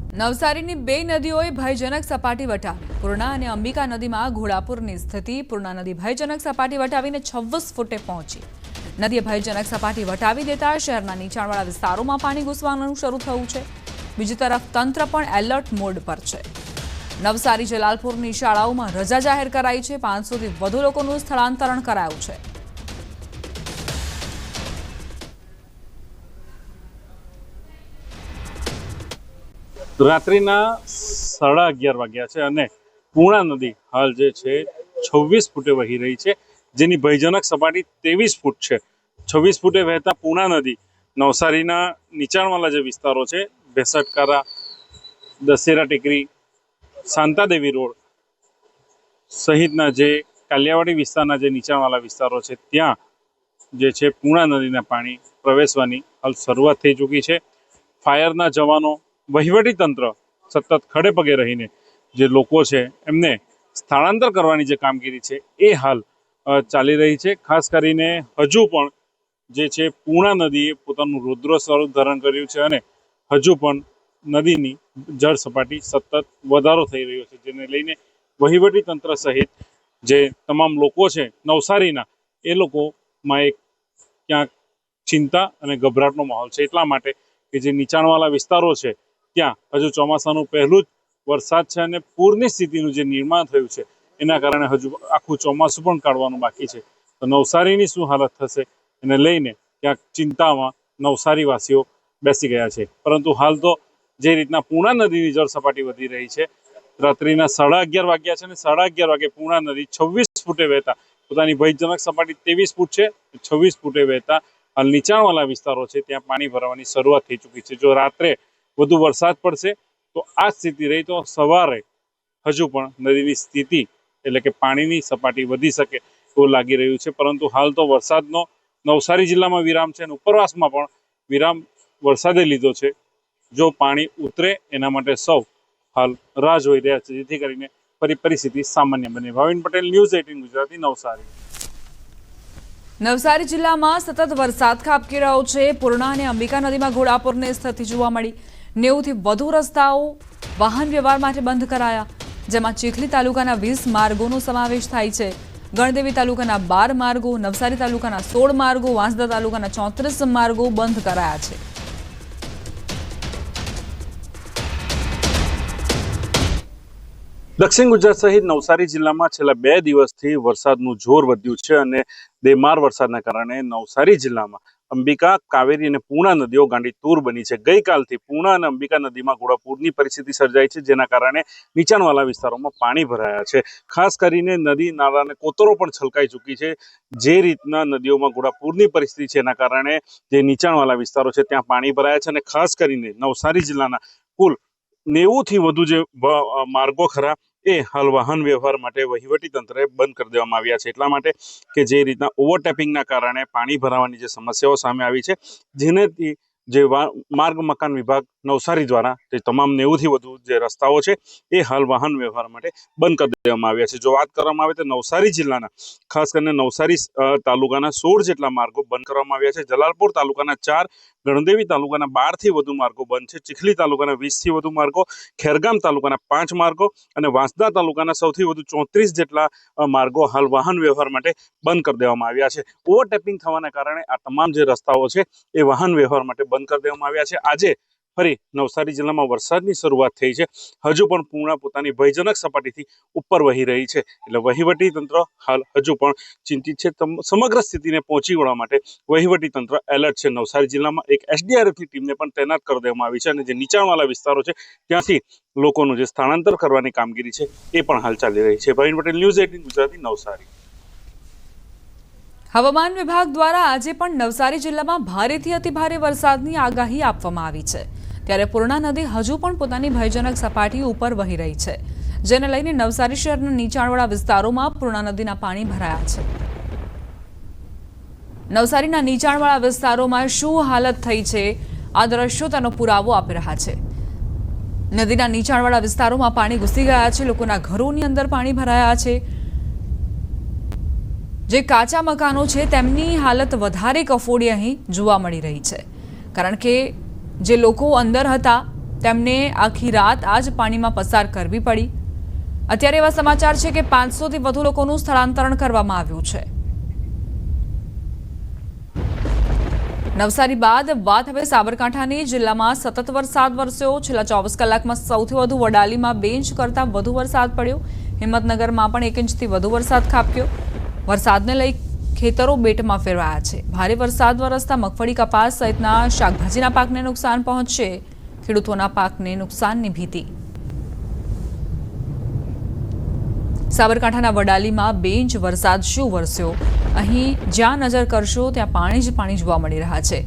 નવસારીની બે નદીઓએ ભયજનક સપાટી વટાવી। પૂર્ણા અને અંબિકા નદીમાં ઘોડાપુરની સ્થિતિ। પૂર્ણા નદી ભયજનક સપાટી વટાવીને 26 ફૂટે પહોંચી। નદીએ ભયજનક સપાટી વટાવી દેતા શહેરના નીચાણવાળા વિસ્તારોમાં પાણી ઘૂસવાનું શરૂ થયું છે। બીજી તરફ તંત્ર પણ એલર્ટ મોડ પર છે। નવસારી જલાલપુરની શાળાઓમાં રજા જાહેર કરાઈ છે। 500થી વધુ લોકોનું સ્થળાંતરણ કરાયું છે। રાત્રિના 11:30 વાગ્યા છે અને પૂર્ણા નદી હાલ જે છે 26 ફૂટે વહી રહી છે, જેની ભયજનક સપાટી 23 ફૂટ છે। 26 ફૂટે વહેતા પૂર્ણા નદી નવસારીના નીચાણવાળા જે વિસ્તારો છે, ભેસટકારા, દશેરા ટેકરી, શાંતાદેવી રોડ સહિતના જે કાલિયાવાડી વિસ્તારના જે નીચાણવાળા વિસ્તારો છે, ત્યાં જે છે પૂર્ણા નદીના પાણી પ્રવેશવાની હાલ શરૂઆત થઈ ચૂકી છે। ફાયરના જવાનો, વહીવટી તંત્ર સતત ખડે પગે રહીને જે લોકો છે એમને સ્થળાંતર કરવાની જે કામગીરી છે એ હાલ ચાલી રહી છે। ખાસ કરીને હજુ પણ જે છે પૂર્ણા નદીએ પોતાનું રૌદ્ર સ્વરૂપ ધારણ કર્યું છે અને હજુ પણ નદીની જળ સપાટી સતત વધારો થઈ રહ્યો છે, જેને લઈને વહીવટી તંત્ર સહિત જે તમામ લોકો છે નવસારીના, એ લોકોમાં એક ક્યાંક ચિંતા અને ગભરાટનો માહોલ છે। એટલા માટે કે જે નીચાણવાળા વિસ્તારો છે ત્યાં હજુ ચોમાસાનું પહેલું જ વરસાદ છે અને પૂરની સ્થિતિનું જે નિર્માણ થયું છે એના કારણે હજુ આખું ચોમાસું પણ કાઢવાનું બાકી છે। તો નવસારીની શું હાલત થશે એને લઈને ક્યાંક ચિંતામાં નવસારીવાસીઓ બેસી ગયા છે। પરંતુ હાલ તો જે રીતના પૂર્ણા નદીની જળ સપાટી વધી રહી છે, રાત્રિના 11:30 વાગ્યા છે અને 11:30 વાગે પૂર્ણા નદી 26 ફૂટે વહેતા પોતાની ભયજનક સપાટી 23 ફૂટ છે, 26 ફૂટે વહેતા હાલ નીચાણવાળા વિસ્તારો છે ત્યાં પાણી ભરવાની શરૂઆત થઈ ચૂકી છે। જો રાત્રે વધુ વરસાદ પડશે તો આ સ્થિતિ રહી તો સવારે હજુ પણ નદીની સ્થિતિ એટલે કે પાણીની સપાટી વધી શકે એવું લાગી રહ્યું છે। પરંતુ હાલ તો વરસાદનો નવસારી જિલ્લામાં વિરામ છે અને ઉપરવાસમાં પણ વિરામ વરસાદે લીધો છે। જો પાણી ઉતરે એના માટે સૌ હાલ રાહ જોઈ રહ્યા છે, જેથી કરીને ફરી પરિસ્થિતિ સામાન્ય બને। ભાવિન પટેલ, ન્યૂઝ 18 ગુજરાતી, નવસારી। નવસારી જિલ્લામાં સતત વરસાદ ખાબકી રહ્યો છે। પૂર્ણા અને અંબિકા નદીમાં ઘોડાપુરની સ્થિતિ જોવા મળી। 90થી વધુ રસ્તાઓ વાહન વ્યવહાર માટે બંધ કરાયા, જેમાં ચીખલી તાલુકાના 20 માર્ગોનો સમાવેશ થાય છે। ગણદેવી તાલુકાના 12 માર્ગો, નવસારી તાલુકાના 16 માર્ગો, વાંસદા તાલુકાના 34 માર્ગો બંધ કરાયા છે। દક્ષિણ ગુજરાત સહિત નવસારી જિલ્લામાં છેલ્લા 2 દિવસથી વરસાદનું જોર વધ્યું છે અને બેમાર વરસાદના કારણે નવસારી જિલ્લામાં અંબિકા, કાવેરી અને પૂર્ણા નદીઓ ગાંડીતુર બની છે। ગઈકાલથી પૂર્ણા અને અંબિકા નદીમાં ઘોડાપૂરની પરિસ્થિતિ સર્જાઈ છે, જેના કારણે નીચાણવાળા વિસ્તારોમાં પાણી ભરાયા છે। ખાસ કરીને નદી નાળાને કોતરો પણ છલકાઈ ચૂકી છે। જે રીતના નદીઓમાં ઘોડાપૂરની પરિસ્થિતિ છે એના કારણે જે નીચાણવાળા વિસ્તારો છે ત્યાં પાણી ભરાયા છે અને ખાસ કરીને નવસારી જિલ્લાના કુલ 90થી વધુ જે માર્ગો ખરા એ હાલ વાહન વ્યવહાર માટે વહીવટી તંત્રએ બંધ કરી દેવામાં આવ્યા છે। એટલા માટે કે જે રીતના ઓવરટેપિંગના કારણે પાણી ભરાવાની જે સમસ્યાઓ સામે આવી છે, જેનેથી જે માર્ગ મકાન વિભાગ નવસારી દ્વારા જે તમામ 90થી વધુ જે રસ્તાઓ છે એ હાલ વાહન વ્યવહાર માટે બંધ કરી દેવામાં આવ્યા છે। જો વાત કરવામાં આવે તો નવસારી જિલ્લાના ખાસ કરીને નવસારી તાલુકાના 16 જેટલા માર્ગો બંધ કરવામાં આવ્યા છે। જલાલપુર તાલુકાના 4, ગણદેવી તાલુકાના 12થી વધુ માર્ગો બંધ છે। ચીખલી તાલુકાના 20થી વધુ માર્ગો, ખેરગામ તાલુકાના 5 માર્ગો અને વાંસદા તાલુકાના સૌથી વધુ 34 જેટલા માર્ગો હાલ વાહન વ્યવહાર માટે બંધ કરી દેવામાં આવ્યા છે। ઓવરટેપિંગ થવાના કારણે આ તમામ જે રસ્તાઓ છે એ વાહન વ્યવહાર માટે બંધ કરી દેવામાં આવ્યા છે। આજે ફરી નવસારી જિલ્લામાં વરસાદની શરૂઆત થઈ છે। હજુ પણ પૂર્ણા પોતાની ભયજનક સપાટીથી ઉપર વહી રહી છે, એટલે વહીવટી તંત્ર હાલ હજુ પણ ચિંતિત છે। સમગ્ર સ્થિતિને પહોંચી વળવા માટે વહીવટી તંત્ર એલર્ટ છે। નવસારી જિલ્લામાં એક SDRFની ટીમને પણ તૈનાત કરી દેવામાં આવી છે અને જે નીચાણવાળા વિસ્તારો છે ત્યાંથી લોકોનું જે સ્થળાંતર કરવાની કામગીરી છે એ પણ હાલ ચાલી રહી છે। ભાવિન પટેલ, ન્યૂઝ 18 ગુજરાતી, નવસારી। હવામાન વિભાગ દ્વારા આજે પણ નવસારી જિલ્લામાં ભારેથી અતિભારે વરસાદની આગાહી આપવામાં આવી છે। ત્યારે પૂર્ણા નદી હજુ પણ પોતાની ભયજનક સપાટી ઉપર વહી રહી છે, જેને લઈને નવસારી શહેરના નીચાણવાળા વિસ્તારોમાં પૂર્ણા નદીના પાણી ભરાયા છે। નવસારીના નીચાણવાળા વિસ્તારોમાં શું હાલત થઈ છે, આ દ્રશ્યો તેનો પુરાવો આપી રહ્યા છે। નદીના નીચાણવાળા વિસ્તારોમાં પાણી ઘૂસી ગયા છે, લોકોના ઘરોની અંદર પાણી ભરાયા છે। જે કાચા મકાનો છે તેમની હાલત વધારે કફોડી અહીં જોવા મળી રહી છે, કારણ કે જે લોકો અંદર હતા તેમને આખી રાત આ જ પાણીમાં પસાર કરવી પડી. અત્યારે એવા સમાચાર છે કે 500થી વધુ લોકોનું સ્થળાંતરણ કરવામાં આવ્યું છે. નવસારી બાદ વાત હવે સાબરકાંઠાની. જિલ્લામાં સતત વરસાદ વરસ્યો. છેલ્લા 24 કલાકમાં સૌથી વધુ વડાલીમાં 2 ઇંચ કરતાં વધુ વરસાદ પડ્યો. હિંમતનગરમાં પણ 1 ઇંચથી વધુ વરસાદ ખાબક્યો. વરસાદને લઈ ખેતરો બેટમાં ફેરવાયા છે. ભારે વરસાદ વરસતા મગફળી, કપાસ સહિતના શાકભાજીના પાકને નુકસાન પહોંચશે. ખેડૂતોના પાકને નુકસાનની ભીતિ. સાબરકાંઠાના વડાલીમાં 2 ઇંચ વરસાદ શું વરસ્યો? અહીં જ્યાં નજર કરશો ત્યાં પાણી જ પાણી જોવા મળી રહ્યા છે.